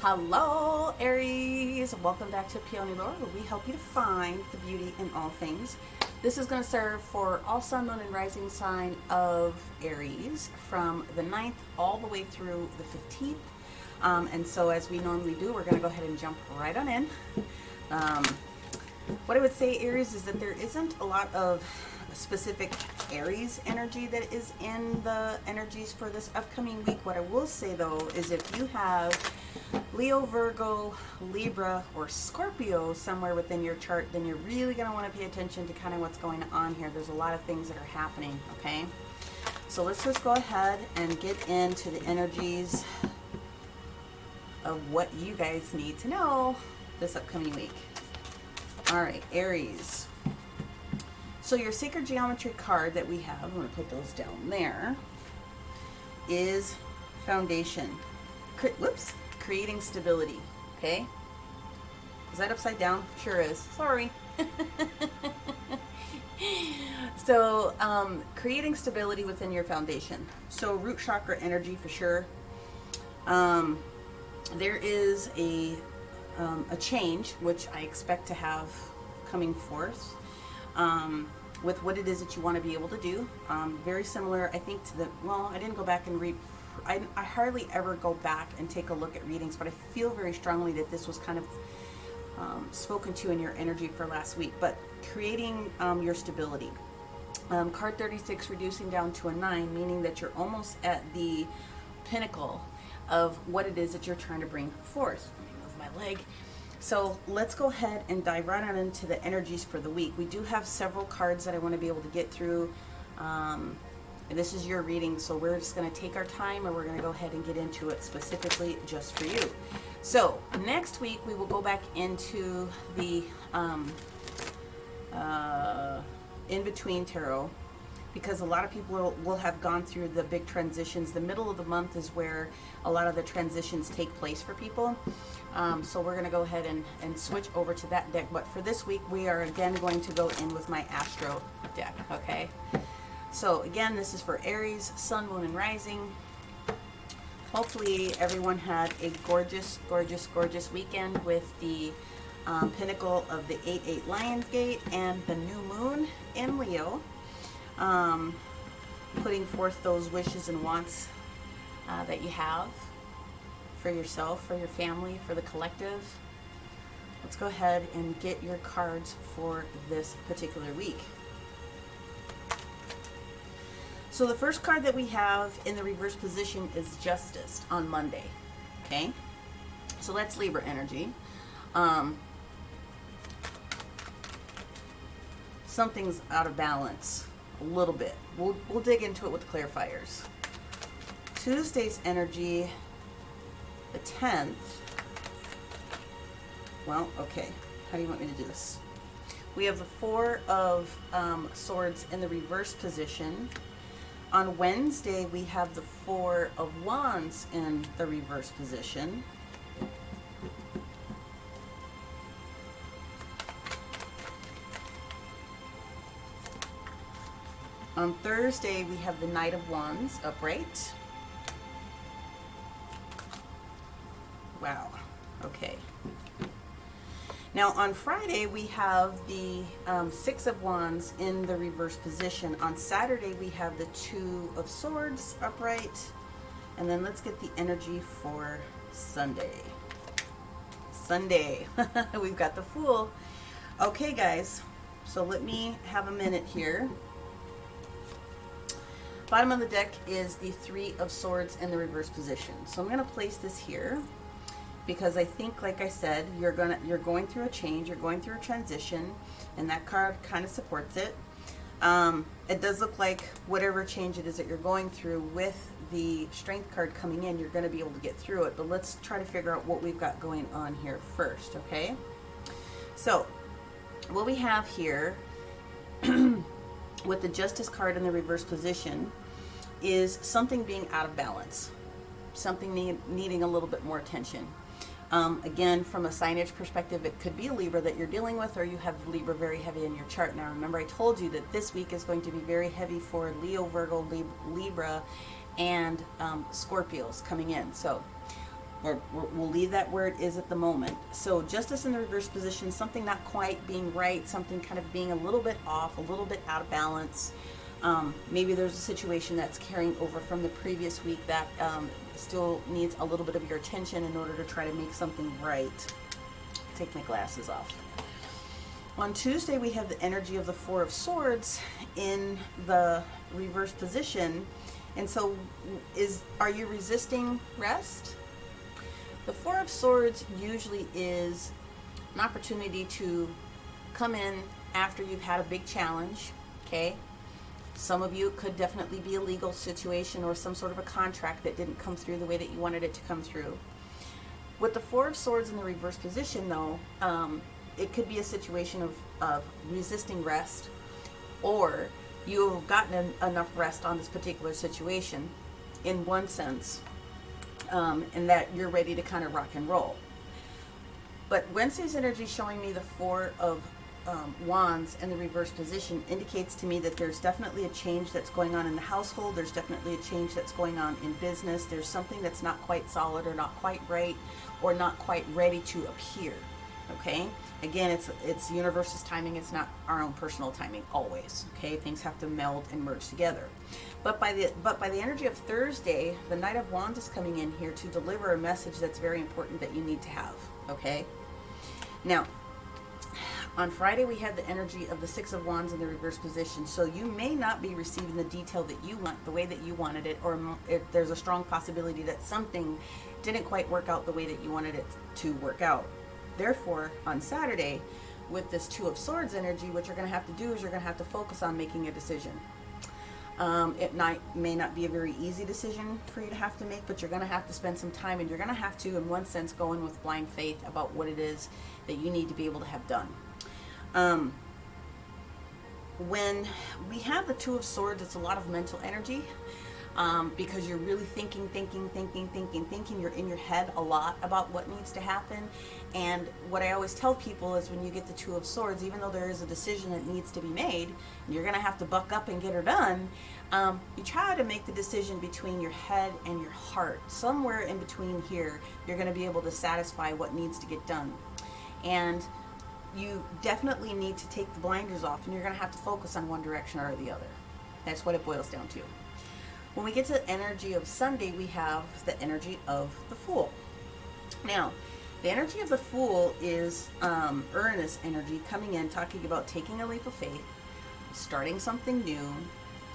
Hello, Aries. Welcome back to Peony Lore, where we help you to find the beauty in all things. This is going to serve for all sun, moon, and rising sign of Aries from the 9th all the way through the 15th. And so as we normally do, we're going to go ahead and jump right on in. What I would say, Aries, is that there isn't a lot of specific Aries energy that is in the energies for this upcoming week. What I will say, though, is if you have Leo, Virgo, Libra, or Scorpio somewhere within your chart, then you're really going to want to pay attention to kind of what's going on here. There's a lot of things that are happening, okay? So let's just go ahead and get into the energies of what you guys need to know this upcoming week. All right, Aries. So your sacred geometry card that we have, I'm going to put those down there, is foundation. Creating stability, okay? Is that upside down? Sure is. Sorry. So, creating stability within your foundation. So root chakra energy for sure. There is a change, which I expect to have coming forth. With what it is that you want to be able to do. Very similar, I think, to I didn't go back and read. I hardly ever go back and take a look at readings, but I feel very strongly that this was kind of spoken to in your energy for last week. But creating your stability. Card 36, reducing down to a 9, meaning that you're almost at the pinnacle of what it is that you're trying to bring forth. Let me move my leg. So let's go ahead and dive right on into the energies for the week. We do have several cards that I want to be able to get through. And this is your reading, so we're just going to take our time and we're going to go ahead and get into it specifically just for you. So next week we will go back into the in-between tarot, because a lot of people will have gone through the big transitions. The middle of the month is where a lot of the transitions take place for people. So we're going to go ahead and switch over to that deck. But for this week, we are again going to go in with my Astro deck, okay? So again, this is for Aries, Sun, Moon, and Rising. Hopefully everyone had a gorgeous, gorgeous, gorgeous weekend with the pinnacle of the 8-8 Lionsgate and the new moon in Leo. Putting forth those wishes and wants that you have for yourself, for your family, for the collective. Let's go ahead and get your cards for this particular week. So the first card that we have in the reverse position is Justice on Monday, okay? So that's Libra energy. Something's out of balance a little bit. We'll dig into it with clarifiers. Tuesday's energy, the 10th. Well, okay. How do you want me to do this? We have the 4 of Swords in the reverse position. On Wednesday, we have the 4 of Wands in the reverse position. On Thursday, we have the Knight of Wands upright. Wow. Okay. Now on Friday, we have the 6 of Wands in the reverse position. On Saturday, we have the 2 of Swords upright. And then let's get the energy for Sunday. Sunday, we've got the Fool. Okay, guys, so let me have a minute here. Bottom of the deck is the 3 of Swords in the reverse position. So I'm going to place this here, because I think, like I said, you're going through a change, you're going through a transition, and that card kind of supports it. It does look like whatever change it is that you're going through, with the Strength card coming in, you're going to be able to get through it. But let's try to figure out what we've got going on here first, okay? So what we have here with the Justice card in the reverse position is something being out of balance, something needing a little bit more attention. Again, from a signage perspective, it could be a Libra that you're dealing with, or you have Libra very heavy in your chart. Now, remember, I told you that this week is going to be very heavy for Leo, Virgo, Libra, and Scorpios coming in. So or we'll leave that where it is at the moment. So Justice in the reverse position, something not quite being right, something kind of being a little bit off, a little bit out of balance. Maybe there's a situation that's carrying over from the previous week that still needs a little bit of your attention in order to try to make something right. Take my glasses off. On Tuesday, we have the energy of the Four of Swords in the reverse position. And so are you resisting rest? The Four of Swords usually is an opportunity to come in after you've had a big challenge, okay? Some of you, it could definitely be a legal situation or some sort of a contract that didn't come through the way that you wanted it to come through. With the Four of Swords in the reverse position, though, it could be a situation of resisting rest, or you have gotten enough rest on this particular situation in one sense, and that you're ready to kind of rock and roll. But Wednesday's energy showing me the Four of Wands in the reverse position indicates to me that there's definitely a change that's going on in the household. There's definitely a change that's going on in business. There's something that's not quite solid or not quite right or not quite ready to appear. Okay? Again, it's universe's timing. It's not our own personal timing always. Okay? Things have to meld and merge together. But by the energy of Thursday, the Knight of Wands is coming in here to deliver a message that's very important that you need to have. Okay? Now, on Friday, we have the energy of the Six of Wands in the reverse position. So you may not be receiving the detail that you want, the way that you wanted it, or there's a strong possibility that something didn't quite work out the way that you wanted it to work out. Therefore, on Saturday, with this Two of Swords energy, what you're going to have to do is you're going to have to focus on making a decision. It may not be a very easy decision for you to have to make, but you're going to have to spend some time, and you're going to have to, in one sense, go in with blind faith about what it is that you need to be able to have done. When we have the Two of Swords, it's a lot of mental energy, because you're really thinking. You're in your head a lot about what needs to happen. And what I always tell people is when you get the Two of Swords, even though there is a decision that needs to be made, and you're going to have to buck up and get her done, you try to make the decision between your head and your heart. Somewhere in between here, you're going to be able to satisfy what needs to get done. And you definitely need to take the blinders off, and you're going to have to focus on one direction or the other. That's what it boils down to. When we get to the energy of Sunday, we have the energy of the Fool. Now, the energy of the Fool is Uranus energy coming in, talking about taking a leap of faith, starting something new,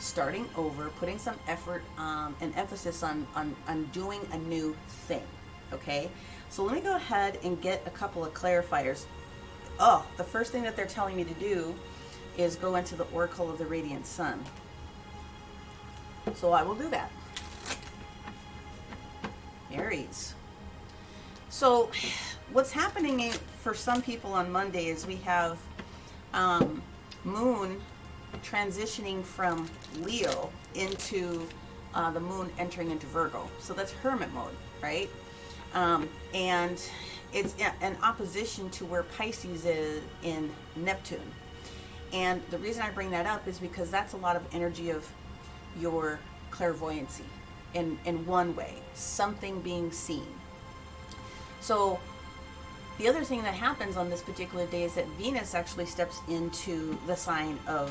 starting over, putting some effort and emphasis on doing a new thing. Okay? So let me go ahead and get a couple of clarifiers. Oh, the first thing that they're telling me to do is go into the Oracle of the Radiant Sun. So I will do that. Aries. So what's happening for some people on Monday is we have Moon transitioning from Leo into the Moon entering into Virgo. So that's Hermit mode, right? And it's an opposition to where Pisces is in Neptune. And the reason I bring that up is because that's a lot of energy of your clairvoyancy in one way, something being seen. So the other thing that happens on this particular day is that Venus actually steps into the sign of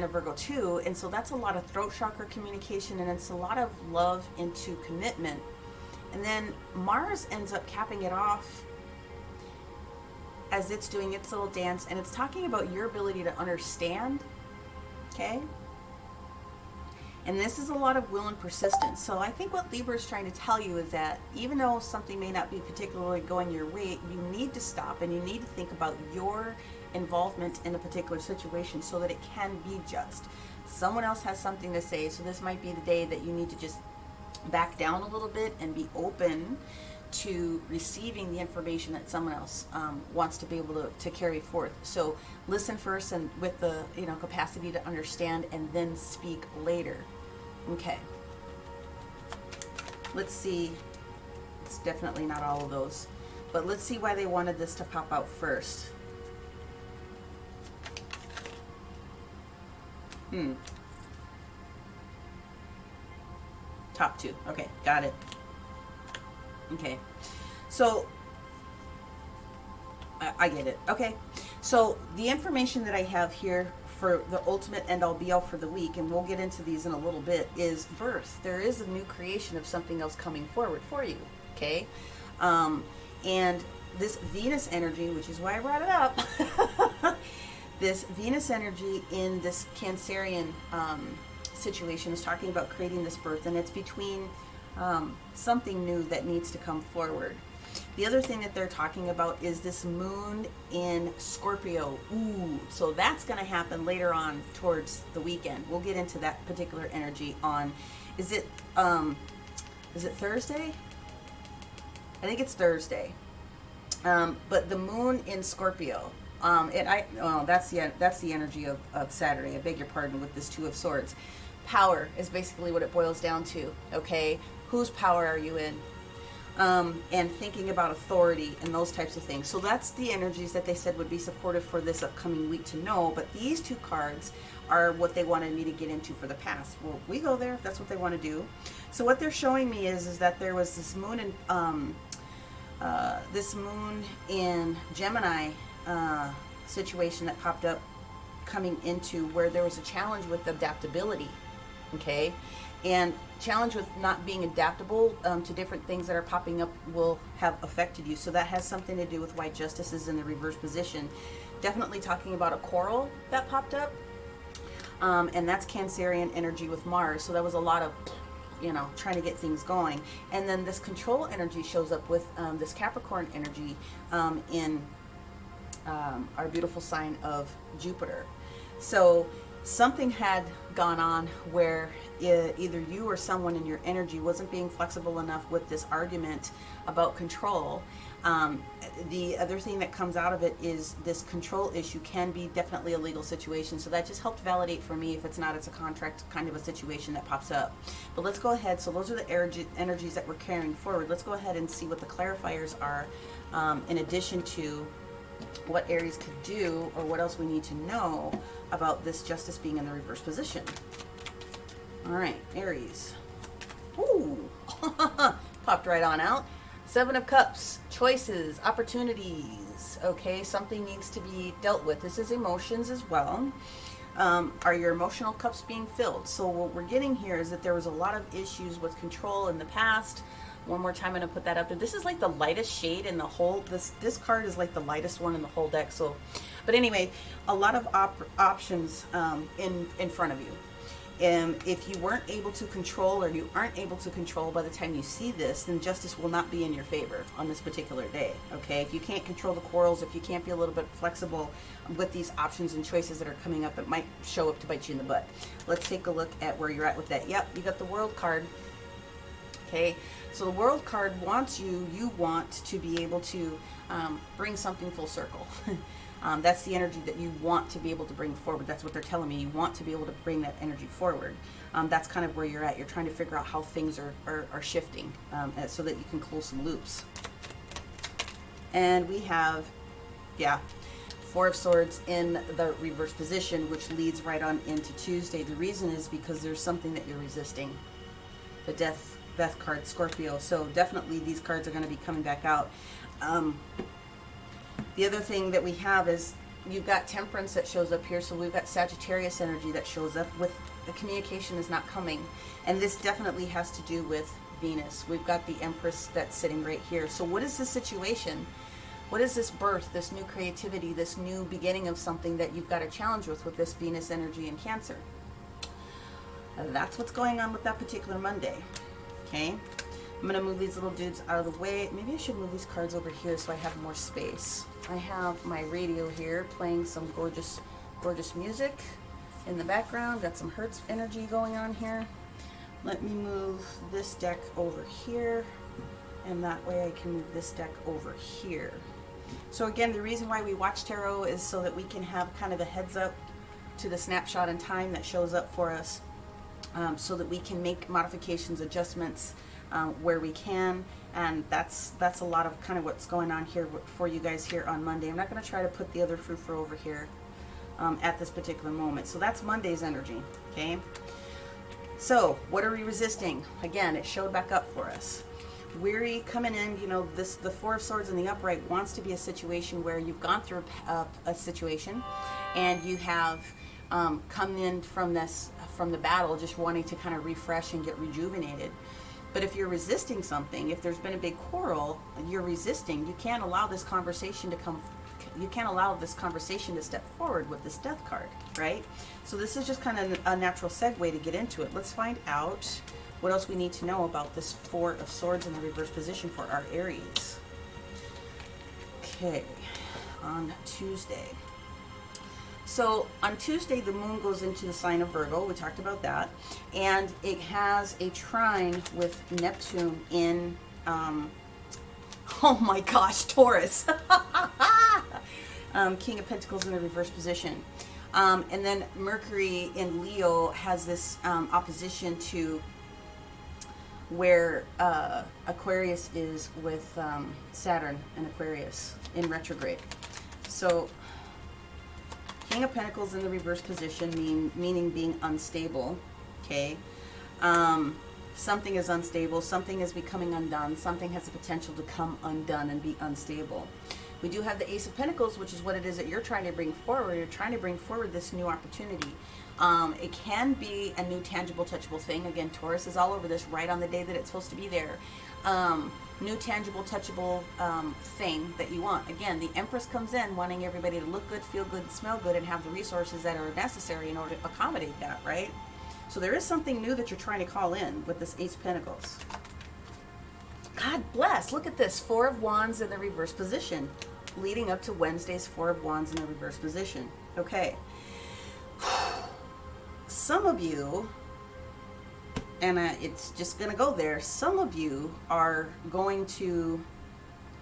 Virgo too, and so that's a lot of throat chakra communication, and it's a lot of love into commitment. And then Mars ends up capping it off as it's doing its little dance, and it's talking about your ability to understand, okay? And this is a lot of will and persistence. So I think what Libra is trying to tell you is that even though something may not be particularly going your way, you need to stop and you need to think about your involvement in a particular situation so that it can be just. Someone else has something to say, so this might be the day that you need to just back down a little bit and be open to receiving the information that someone else wants to be able to carry forth. So listen first, and with the capacity to understand, and then speak later. Okay. Let's see. It's definitely not all of those, but let's see why they wanted this to pop out first. top two. Okay, got it. Okay, so I get it. Okay, so the information that I have here for the ultimate end-all be-all for the week, and we'll get into these in a little bit, is birth. There is a new creation of something else coming forward for you. Okay, and this Venus energy, which is why I brought it up, this Venus energy in this Cancerian situation is talking about creating this birth, and it's between something new that needs to come forward. The other thing that they're talking about is this moon in Scorpio. Ooh, so that's going to happen later on towards the weekend. We'll get into that particular energy on, is it Thursday? I think it's Thursday. But the moon in Scorpio, that's the energy of Saturday. I beg your pardon, with this Two of Swords. Power is basically what it boils down to. Okay, whose power are you in? And thinking about authority and those types of things. So that's the energies that they said would be supportive for this upcoming week to know. But these two cards are what they wanted me to get into for the past. Well, we go there if that's what they want to do. So what they're showing me is that there was this moon in Gemini situation that popped up, coming into where there was a challenge with adaptability. Okay, and challenge with not being adaptable to different things that are popping up will have affected you. So that has something to do with why Justice is in the reverse position. Definitely talking about a quarrel that popped up, and that's Cancerian energy with Mars. So that was a lot of, trying to get things going. And then this control energy shows up with this Capricorn energy in our beautiful sign of Jupiter. So something had gone on where either you or someone in your energy wasn't being flexible enough with this argument about control. The other thing that comes out of it is this control issue can be definitely a legal situation. So that just helped validate for me. If it's not, it's a contract kind of a situation that pops up. But let's go ahead. So those are the energies that we're carrying forward. Let's go ahead and see what the clarifiers are, in addition to what Aries could do, or what else we need to know about this Justice being in the reverse position. All right, Aries. Ooh, popped right on out. Seven of Cups, choices, opportunities. Okay, something needs to be dealt with. This is emotions as well. Are your emotional cups being filled? So what we're getting here is that there was a lot of issues with control in the past. One more time, I'm going to put that up there. This is like the lightest shade in the whole, this card is like the lightest one in the whole deck. So, but anyway, a lot of options in front of you. And if you weren't able to control, or you aren't able to control by the time you see this, then Justice will not be in your favor on this particular day. Okay, if you can't control the quarrels, if you can't be a little bit flexible with these options and choices that are coming up, it might show up to bite you in the butt. Let's take a look at where you're at with that. Yep, you got the World card. Okay, so the World card wants you want to be able to bring something full circle. That's the energy that you want to be able to bring forward. That's what they're telling me. You want to be able to bring that energy forward. That's kind of where you're at. You're trying to figure out how things are shifting, so that you can close some loops. And we have, Four of Swords in the reverse position, which leads right on into Tuesday. The reason is because there's something that you're resisting. The Death card, Scorpio. So definitely these cards are going to be coming back out. The other thing that we have is you've got Temperance that shows up here. So we've got Sagittarius energy that shows up with the communication is not coming. And this definitely has to do with Venus. We've got the Empress that's sitting right here. So what is the situation? What is this birth, this new creativity, this new beginning of something that you've got a challenge with this Venus energy in Cancer? And that's what's going on with that particular Monday. Okay, I'm going to move these little dudes out of the way. Maybe I should move these cards over here so I have more space. I have my radio here playing some gorgeous, gorgeous music in the background. Got some Hertz energy going on here. Let me move this deck over here, and that way I can move this deck over here. So again, the reason why we watch tarot is so that we can have kind of a heads up to the snapshot in time that shows up for us. So that we can make modifications, adjustments where we can, and that's a lot of kind of what's going on here for you guys here on Monday. I'm not going to try to put the other frou-frou over here at this particular moment. So that's Monday's energy, okay? So what are we resisting? Again, it showed back up for us. Weary coming in, you know, the Four of Swords in the upright wants to be a situation where you've gone through a situation and you have come in from the battle just wanting to kind of refresh and get rejuvenated. But if you're resisting something, if there's been a big quarrel, you're resisting, you can't allow this conversation to step forward with this Death card, right? So this is just kind of a natural segue to get into it. Let's find out what else we need to know about this Four of Swords in the reverse position for our Aries. Okay, on Tuesday. So on Tuesday, the moon goes into the sign of Virgo. We talked about that. And it has a trine with Neptune in, oh my gosh, Taurus. King of Pentacles in the reverse position. And then Mercury in Leo has this opposition to where Aquarius is with Saturn and Aquarius in retrograde. So King of Pentacles in the reverse position meaning being unstable. Okay. Something is unstable. Something is becoming undone. Something has the potential to come undone and be unstable. We do have the Ace of Pentacles, which is what it is that you're trying to bring forward. You're trying to bring forward this new opportunity. It can be a new tangible, touchable thing. Again, Taurus is all over this right on the day that it's supposed to be there. New tangible, touchable thing that you want. Again, the Empress comes in wanting everybody to look good, feel good, smell good, and have the resources that are necessary in order to accommodate that, right? So there is something new that you're trying to call in with this Ace of Pentacles. God bless. Look at this. Four of Wands in the reverse position, leading up to Wednesday's Four of Wands in the reverse position. Okay. Some of you, and it's just going to go there, some of you are going to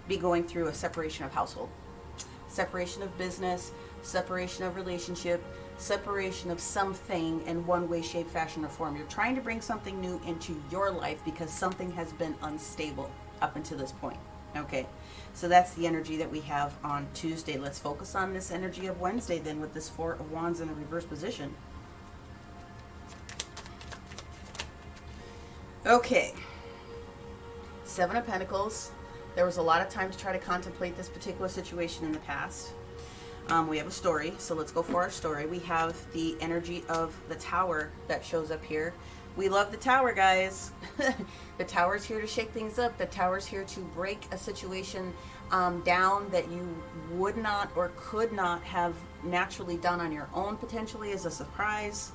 be going through a separation of household, separation of business, separation of relationship, separation of something in one way, shape, fashion, or form. You're trying to bring something new into your life because something has been unstable up until this point. Okay, so that's the energy that we have on Tuesday. Let's focus on this energy of Wednesday then with this Four of Wands in the reverse position. Okay, Seven of Pentacles. There was a lot of time to try to contemplate this particular situation in the past. We have a story, so let's go for our story. We have the energy of the Tower that shows up here. We love the Tower, guys. The Tower's here to shake things up. The Tower's here to break a situation down that you would not or could not have naturally done on your own, potentially as a surprise.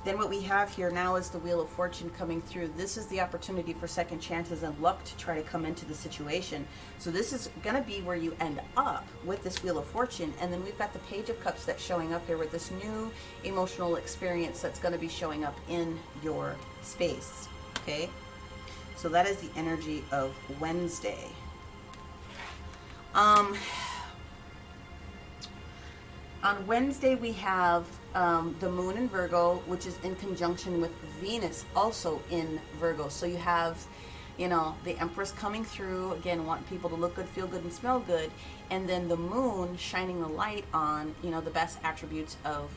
Then what we have here now is the Wheel of Fortune coming through. This is the opportunity for second chances and luck to try to come into the situation. So this is going to be where you end up with this Wheel of Fortune. And then we've got the Page of Cups that's showing up here with this new emotional experience that's going to be showing up in your space. Okay? So that is the energy of Wednesday. On Wednesday, we have the moon in Virgo, which is in conjunction with Venus, also in Virgo. So you have, you know, the Empress coming through, again, wanting people to look good, feel good, and smell good. And then the moon shining the light on, you know, the best attributes of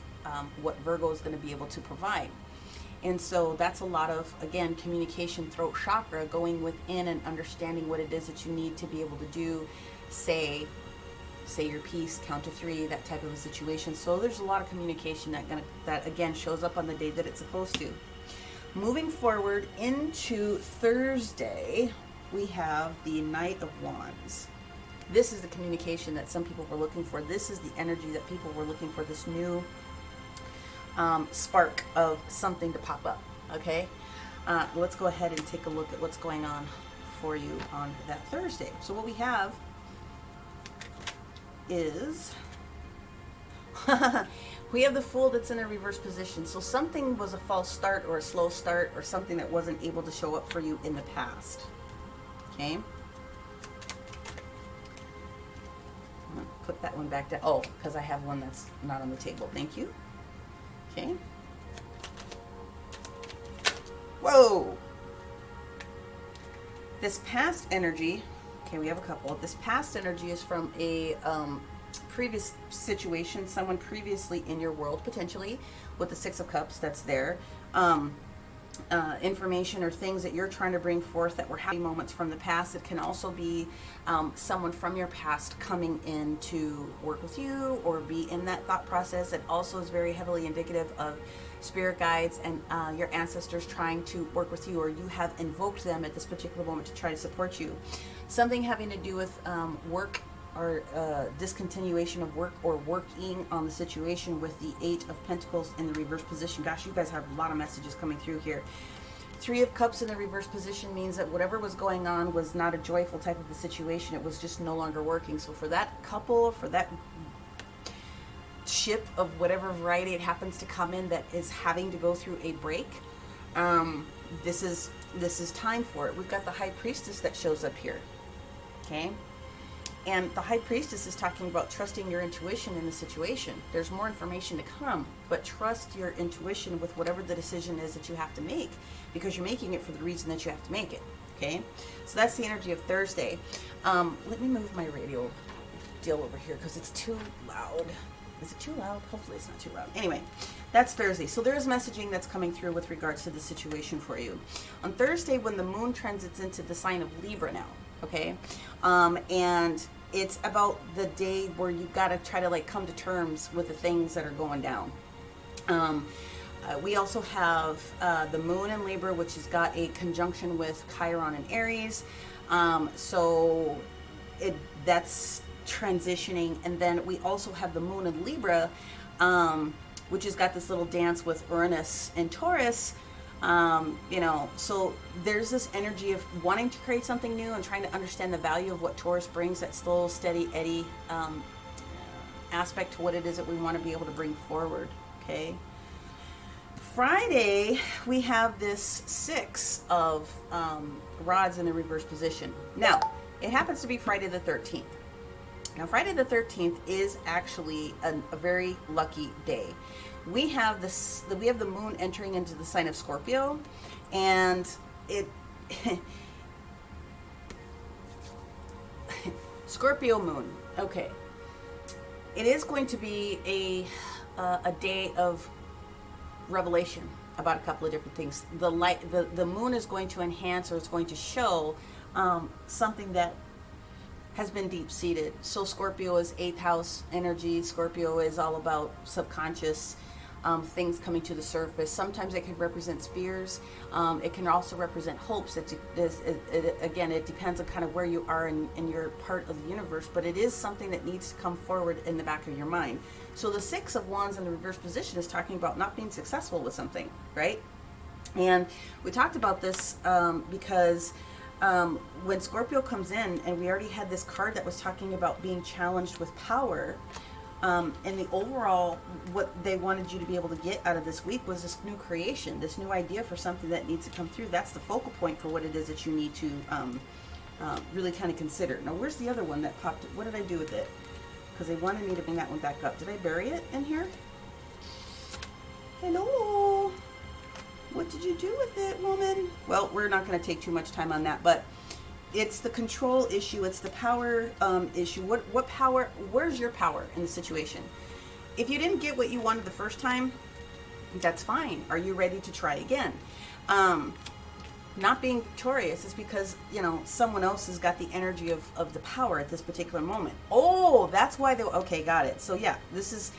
what Virgo is going to be able to provide. And so that's a lot of, again, communication, throat chakra, going within and understanding what it is that you need to be able to do, say your piece, count to three, that type of a situation. So there's a lot of communication that again shows up on the day that it's supposed to. Moving forward into Thursday, we have the Knight of Wands. This is the communication that some people were looking for. This is the energy that people were looking for, this new spark of something to pop up. Okay, let's go ahead and take a look at what's going on for you on that Thursday. So what we have is we have the Fool that's in a reverse position. So something was a false start or a slow start or something that wasn't able to show up for you in the past. Okay, I'm gonna put that one back down. Oh, because I have one that's not on the table. Thank you. Okay. Whoa. This past energy, okay, we have a couple. This past energy is from a previous situation, someone previously in your world, potentially, with the Six of Cups that's there. information or things that you're trying to bring forth that were happy moments from the past. It can also be someone from your past coming in to work with you or be in that thought process. It also is very heavily indicative of spirit guides and your ancestors trying to work with you, or you have invoked them at this particular moment to try to support you. Something having to do with work or discontinuation of work or working on the situation with the 8 of Pentacles in the reverse position. Gosh, you guys have a lot of messages coming through here. 3 of Cups in the reverse position means that whatever was going on was not a joyful type of a situation. It was just no longer working. So for that couple, for that ship of whatever variety it happens to come in that is having to go through a break, this is time for it. We've got the High Priestess that shows up here. Okay? And the High Priestess is talking about trusting your intuition in the situation. There's more information to come, but trust your intuition with whatever the decision is that you have to make, because you're making it for the reason that you have to make it. Okay? So that's the energy of Thursday. Let me move my radio deal over here because it's too loud. Is it too loud? Hopefully it's not too loud. Anyway, that's Thursday. So there's messaging that's coming through with regards to the situation for you. On Thursday, when the moon transits into the sign of Libra now, okay? And it's about the day where you've got to try to like come to terms with the things that are going down. We also have the moon in Libra, which has got a conjunction with Chiron and Aries. So that's transitioning. And then we also have the moon in Libra, which has got this little dance with Uranus and Taurus. So there's this energy of wanting to create something new and trying to understand the value of what Taurus brings, that slow, steady Eddie aspect to what it is that we want to be able to bring forward. Okay. Friday, we have this 6 of rods in the reverse position. Now, it happens to be Friday the 13th. Now, Friday the 13th is actually a very lucky day. We have the moon entering into the sign of Scorpio, and it Scorpio moon. Okay, it is going to be a day of revelation about a couple of different things. The moon is going to enhance, or it's going to show something that has been deep-seated. So Scorpio is 8th house energy. Scorpio is all about subconscious things coming to the surface. Sometimes it can represent fears. It can also represent hopes. Again, it depends on kind of where you are in your part of the universe, but it is something that needs to come forward in the back of your mind. So the 6 of Wands in the reverse position is talking about not being successful with something, right? And we talked about this because when Scorpio comes in, and we already had this card that was talking about being challenged with power, and the overall, what they wanted you to be able to get out of this week was this new creation, this new idea for something that needs to come through. That's the focal point for what it is that you need to really kind of consider. Now, where's the other one that popped? What did I do with it? Because they wanted me to bring that one back up. Did I bury it in here? Hello? What did you do with it, woman? Well, we're not going to take too much time on that, but it's the control issue. It's the power issue. What power? Where's your power in the situation? If you didn't get what you wanted the first time, that's fine. Are you ready to try again? Not being victorious is because, someone else has got the energy of the power at this particular moment. Oh, that's why okay, got it. So yeah, this,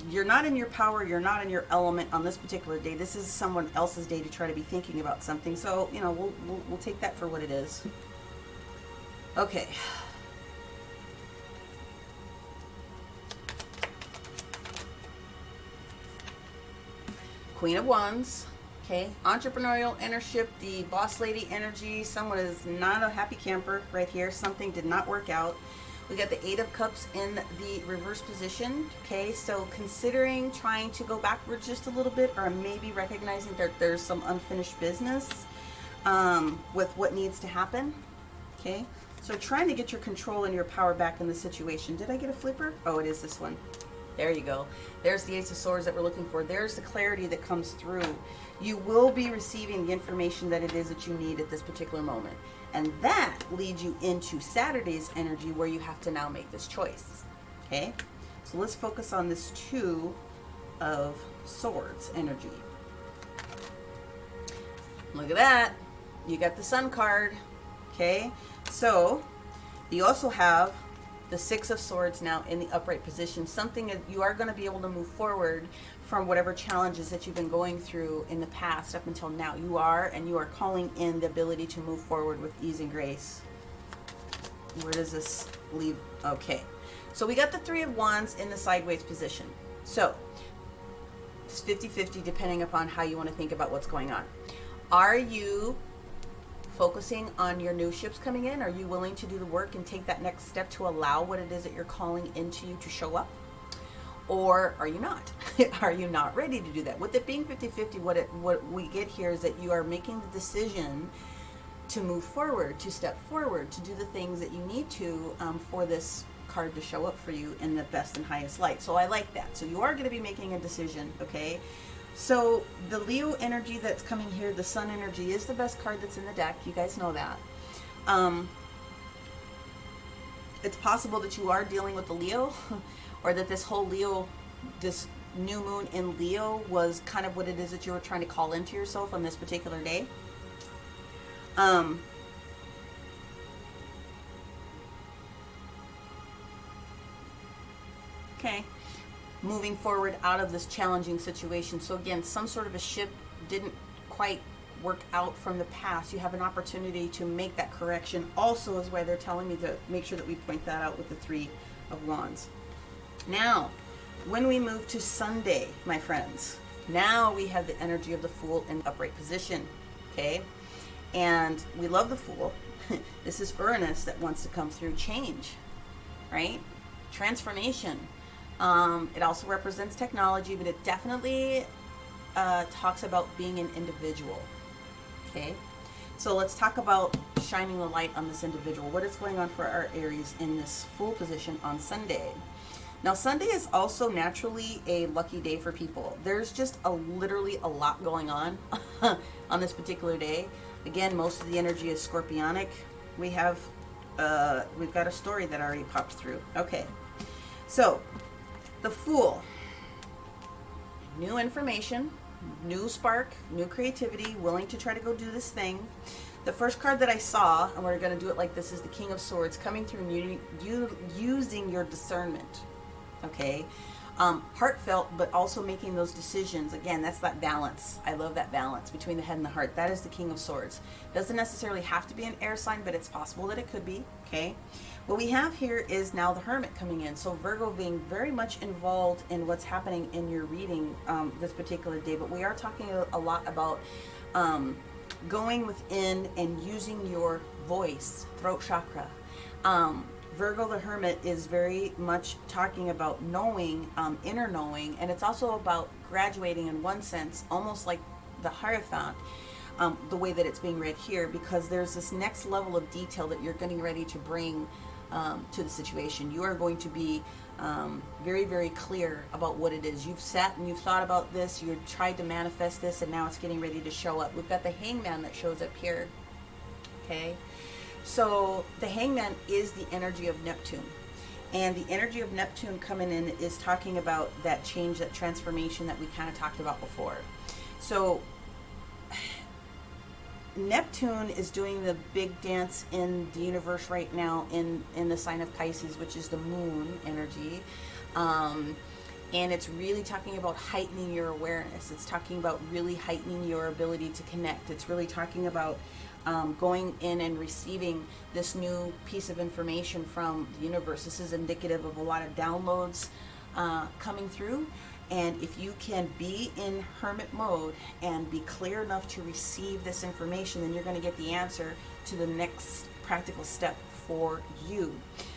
you're not in your power, you're not in your element on this particular day. This is someone else's day to try to be thinking about something. So, we'll take that for what it is. Okay. Queen of Wands. Okay. Entrepreneurial ownership, the boss lady energy. Someone is not a happy camper right here. Something did not work out. We got the 8 of Cups in the reverse position. Okay, so considering trying to go backwards just a little bit, or maybe recognizing that there's some unfinished business with what needs to happen. Okay, so trying to get your control and your power back in the situation. Did I get a flipper? Oh, it is this one. There you go. There's the Ace of Swords that we're looking for. There's the clarity that comes through. You will be receiving the information that it is that you need at this particular moment. And that leads you into Saturday's energy, where you have to now make this choice. Okay? So let's focus on this 2 of Swords energy. Look at that. You got the Sun card. Okay. So you also have the Six of Swords now in the upright position. Something that you are going to be able to move forward from whatever challenges that you've been going through in the past up until now. You are calling in the ability to move forward with ease and grace. Where does this leave? Okay. So we got the Three of Wands in the sideways position. So it's 50-50 depending upon how you want to think about what's going on. Are you focusing on your new ships coming in? Are you willing to do the work and take that next step to allow what it is that you're calling into you to show up? Or are you not? Are you not ready to do that? With it being 50-50, what we get here is that you are making the decision to move forward, to step forward, to do the things that you need to for this card to show up for you in the best and highest light. So I like that. So you are going to be making a decision, okay? So the Leo energy that's coming here, the Sun energy, is the best card that's in the deck. You guys know that. It's possible that you are dealing with the Leo, or that this whole Leo, this new moon in Leo was kind of what it is that you were trying to call into yourself on this particular day. Okay. Moving forward out of this challenging situation. So again, some sort of a ship didn't quite work out from the past. You have an opportunity to make that correction. Also is why they're telling me to make sure that we point that out with the Three of Wands. Now, when we move to Sunday, my friends, now we have the energy of the Fool in upright position. Okay. And we love the Fool. This is Uranus that wants to come through change, right? Transformation. It also represents technology, but it definitely talks about being an individual. Okay, so let's talk about shining the light on this individual. What is going on for our Aries in this Fool position on Sunday? Now, Sunday is also naturally a lucky day for people. There's just literally a lot going on on this particular day. Again, most of the energy is scorpionic. We've got a story that already popped through. Okay, so the Fool, new information, new spark, new creativity, willing to try to go do this thing. The first card that I saw, and we're going to do it like this, is the King of Swords, coming through and using your discernment. Okay, heartfelt, but also making those decisions. Again, that's that balance. I love that balance between the head and the heart. That is the King of Swords. Doesn't necessarily have to be an air sign, but it's possible that it could be. Okay, what we have here is now the Hermit coming in. So Virgo being very much involved in what's happening in your reading this particular day. But we are talking a lot about going within and using your voice, throat chakra. Virgo the Hermit is very much talking about knowing, inner knowing, and it's also about graduating in one sense, almost like the Hierophant, the way that it's being read here, because there's this next level of detail that you're getting ready to bring to the situation. You are going to be very, very clear about what it is. You've sat and you've thought about this, you've tried to manifest this, and now it's getting ready to show up. We've got the Hangman that shows up here. Okay. So the Hangman is the energy of Neptune, and the energy of Neptune coming in is talking about that change, that transformation that we kind of talked about before. So Neptune is doing the big dance in the universe right now in the sign of Pisces, which is the moon energy. And it's really talking about heightening your awareness. It's talking about really heightening your ability to connect. It's really talking about going in and receiving this new piece of information from the universe. This is indicative of a lot of downloads coming through. And if you can be in hermit mode and be clear enough to receive this information, then you're going to get the answer to the next practical step for you.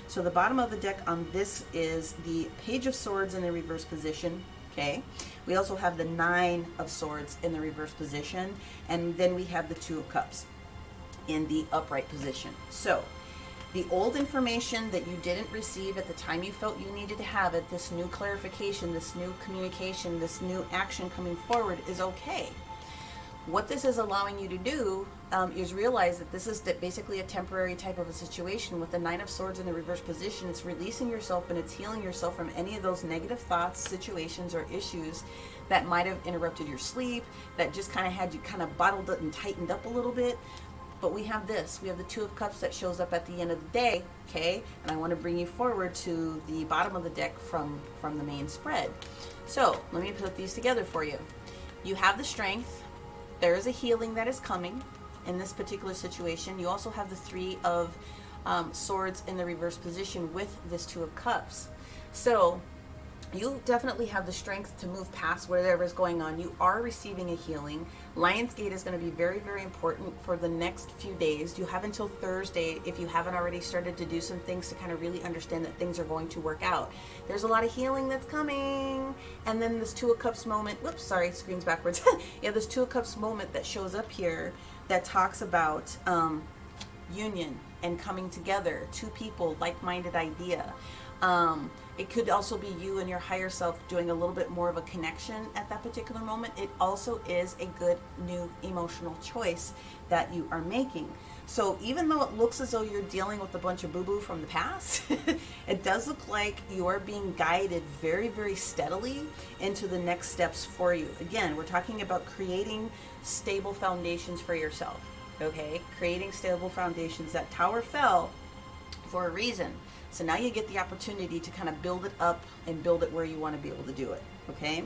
So the bottom of the deck on this is the Page of Swords in the reverse position. Okay. We also have the Nine of Swords in the reverse position. And then we have the Two of Cups in the upright position. So the old information that you didn't receive at the time you felt you needed to have it, this new clarification, this new communication, this new action coming forward is okay. what this is allowing you to do is realize that this is basically a temporary type of a situation. With the Nine of Swords in the reverse position, it's releasing yourself and it's healing yourself from any of those negative thoughts, situations, or issues that might have interrupted your sleep, that just kind of had you kind of bottled it and tightened up a little bit. But we have this. We have the Two of Cups that shows up at the end of the day, okay? And I want to bring you forward to the bottom of the deck from the main spread. So let me put these together for you. You have the Strength. There is a healing that is coming in this particular situation. You also have the Three of Swords in the reverse position with this Two of Cups. So you definitely have the strength to move past whatever is going on. You are receiving a healing. Lionsgate is going to be very, very important for the next few days. You have until Thursday, if you haven't already started to do some things to kind of really understand that things are going to work out. There's a lot of healing that's coming. And then this Two of Cups moment, whoops, sorry, screen's backwards. Yeah, this Two of Cups moment that shows up here that talks about union and coming together. Two people, like-minded idea. It could also be you and your higher self doing a little bit more of a connection at that particular moment. It also is a good new emotional choice that you are making. So even though it looks as though you're dealing with a bunch of boo-boo from the past, it does look like you are being guided very, very steadily into the next steps for you. Again, we're talking about creating stable foundations for yourself, okay? Creating stable foundations. That tower fell for a reason. So now you get the opportunity to kind of build it up and build it where you want to be able to do it, okay?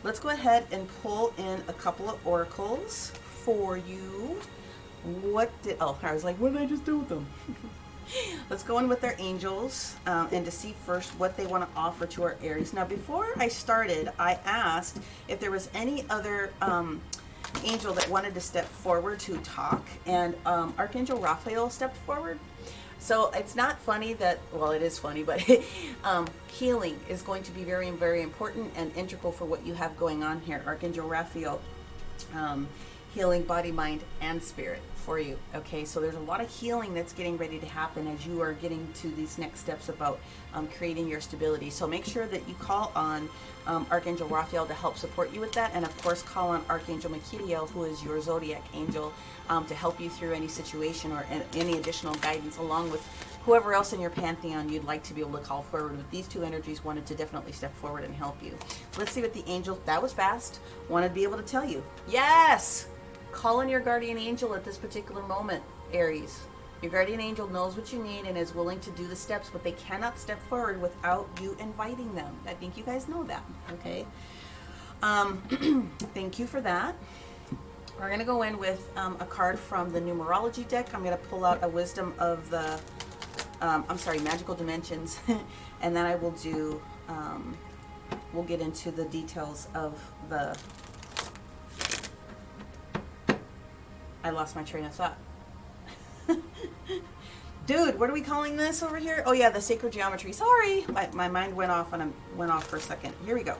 Let's go ahead and pull in a couple of oracles for you. I was like, what did I just do with them? Let's go in with our angels and to see first what they want to offer to our Aries. Now, before I started, I asked if there was any other angel that wanted to step forward to talk, and Archangel Raphael stepped forward. So it's not funny that, well, it is funny, but healing is going to be very, very important and integral for what you have going on here. Archangel Raphael, healing body, mind, and spirit for you. Okay, so there's a lot of healing that's getting ready to happen as you are getting to these next steps about creating your stability. So make sure that you call on Archangel Raphael to help support you with that, and of course call on Archangel Michael, who is your zodiac angel, to help you through any situation or any additional guidance, along with whoever else in your pantheon you'd like to be able to call forward. With these two energies, wanted to definitely step forward and help you. Let's see what the angel, that was fast, wanted to be able to tell you. Yes! Call on your guardian angel at this particular moment, Aries. Your guardian angel knows what you need and is willing to do the steps, but they cannot step forward without you inviting them. I think you guys know that, okay? Thank you for that. We're going to go in with a card from the numerology deck. I'm going to pull out a wisdom of the, magical dimensions, and then I will do, we'll get into the details of the, I lost my train of thought. Dude, what are we calling this over here? Oh yeah, the sacred geometry. Sorry, my mind went off for a second. Here we go.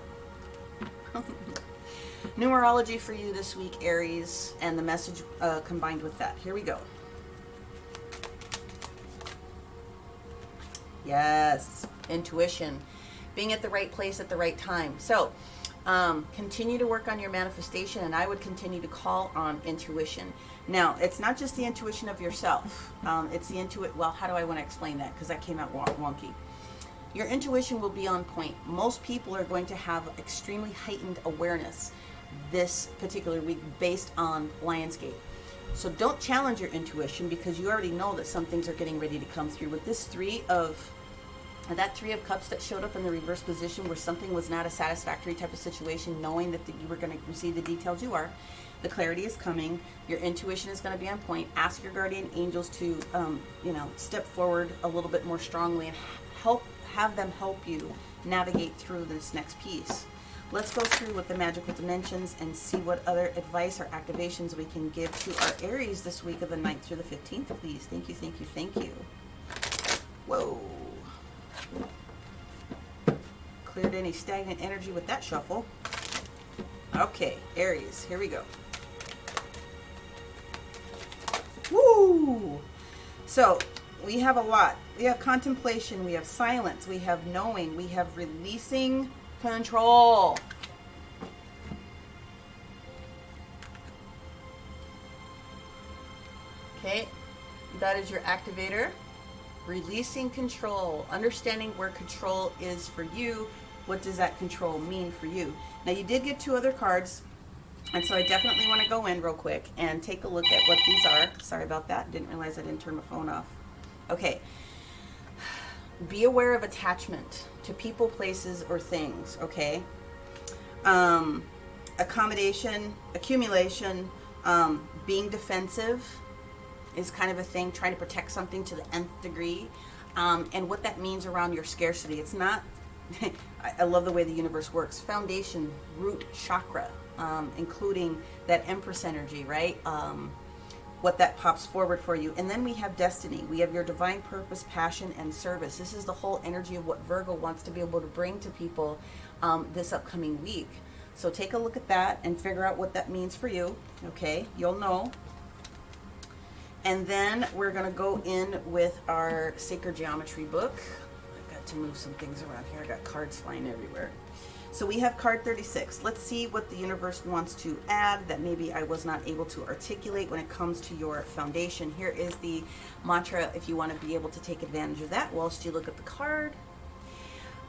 Numerology for you this week, Aries, and the message combined with that. Here we go. Yes, intuition, being at the right place at the right time. So continue to work on your manifestation, and I would continue to call on intuition. Now, it's not just the intuition of yourself. It's the well, how do I want to explain that? Because that came out wonky. Your intuition will be on point. Most people are going to have extremely heightened awareness this particular week based on Lionsgate. So don't challenge your intuition, because you already know that some things are getting ready to come through. With this Three of Cups that showed up in the reverse position where something was not a satisfactory type of situation, knowing that you were going to receive the details you are, the clarity is coming, your intuition is going to be on point. Ask your guardian angels to, step forward a little bit more strongly and have them help you navigate through this next piece. Let's go through with the magical dimensions and see what other advice or activations we can give to our Aries this week of the 9th through the 15th, please. Thank you, thank you, thank you. Whoa. Cleared any stagnant energy with that shuffle. Okay, Aries, here we go. Woo! So, we have a lot. We have contemplation, we have silence, we have knowing, we have releasing control. Okay, that is your activator. Releasing control, understanding where control is for you. What does that control mean for you? Now you did get 2 other cards, and so I definitely want to go in real quick and take a look at what these are. Sorry about that, didn't realize I didn't turn my phone off. Okay, be aware of attachment to people, places, or things, okay? Accommodation, accumulation, being defensive is kind of a thing, trying to protect something to the nth degree, and what that means around your scarcity. It's not, I love the way the universe works. Foundation, root chakra, including that Empress energy, right? What that pops forward for you. And then we have destiny. We have your divine purpose, passion, and service. This is the whole energy of what Virgo wants to be able to bring to people this upcoming week. So take a look at that and figure out what that means for you. Okay, you'll know. And then we're going to go in with our Sacred Geometry book. I've got to move some things around here. I got cards flying everywhere. So we have card 36. Let's see what the universe wants to add that maybe I was not able to articulate when it comes to your foundation. Here is the mantra if you want to be able to take advantage of that whilst you look at the card.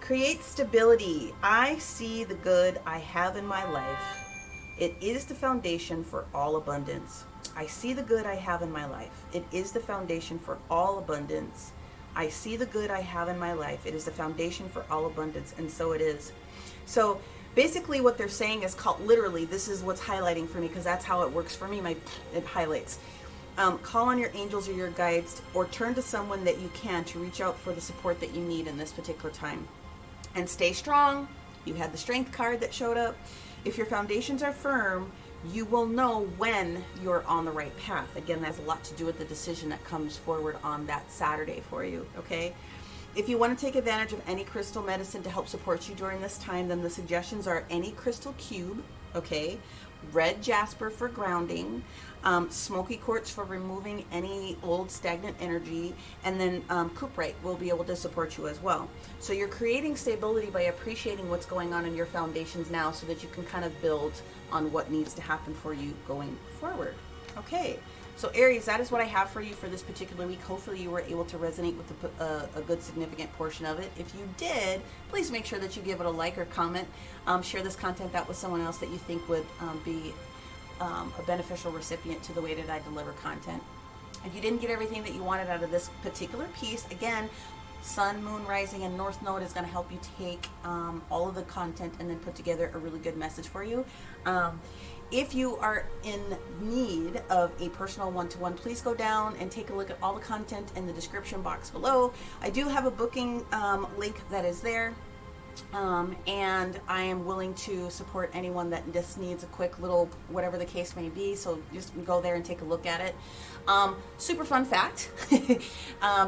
Create stability. I see the good I have in my life. It is the foundation for all abundance. I see the good I have in my life. It is the foundation for all abundance. I see the good I have in my life. It is the foundation for all abundance, and so it is. So basically what they're saying is called, literally, this is what's highlighting for me because that's how it works for me. It highlights. Call on your angels or your guides, or turn to someone that you can to reach out for the support that you need in this particular time. And stay strong. You had the strength card that showed up. If your foundations are firm, you will know when you're on the right path. Again, that's a lot to do with the decision that comes forward on that Saturday for you, okay? If you want to take advantage of any crystal medicine to help support you during this time, then the suggestions are any crystal cube, okay? Red jasper for grounding, smoky quartz for removing any old stagnant energy, and then cuprite will be able to support you as well. So you're creating stability by appreciating what's going on in your foundations now so that you can kind of build on what needs to happen for you going forward. Okay, so Aries, that is what I have for you for this particular week. Hopefully you were able to resonate with a good significant portion of it. If you did, please make sure that you give it a like or comment. Share this content out with someone else that you think would be a beneficial recipient to the way that I deliver content. If you didn't get everything that you wanted out of this particular piece, again, Sun, Moon, Rising, and North Node is going to help you take all of the content and then put together a really good message for you. If you are in need of a personal one-to-one, please go down and take a look at all the content in the description box below. I do have a booking link that is there. And I am willing to support anyone that just needs a quick little whatever the case may be, so just go there and take a look at it. Super fun fact,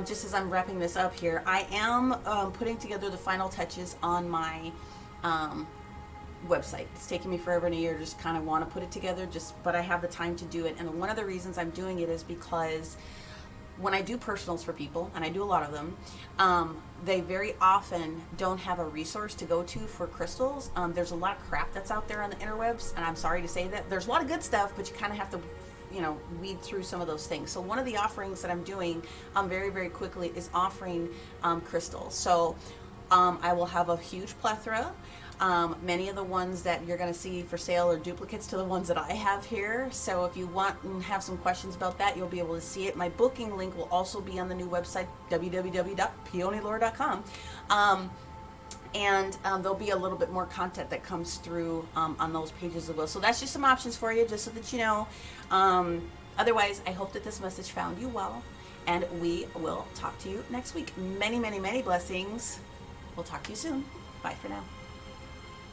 just as I'm wrapping this up here, I am putting together the final touches on my website. It's taken me forever and a year to just kind of want to put it together, but I have the time to do it. And one of the reasons I'm doing it is because when I do personals for people, and I do a lot of them, they very often don't have a resource to go to for crystals. There's a lot of crap that's out there on the interwebs, and I'm sorry to say that. There's a lot of good stuff, but you kind of have to, weed through some of those things. So one of the offerings that I'm doing very, very quickly is offering crystals. So I will have a huge plethora. Many of the ones that you're going to see for sale are duplicates to the ones that I have here. So if you want and have some questions about that, you'll be able to see it. My booking link will also be on the new website, www.peonylore.com. And there'll be a little bit more content that comes through on those pages as well. So that's just some options for you, just so that you know. Otherwise, I hope that this message found you well, and we will talk to you next week. Many, many, many blessings. We'll talk to you soon. Bye for now.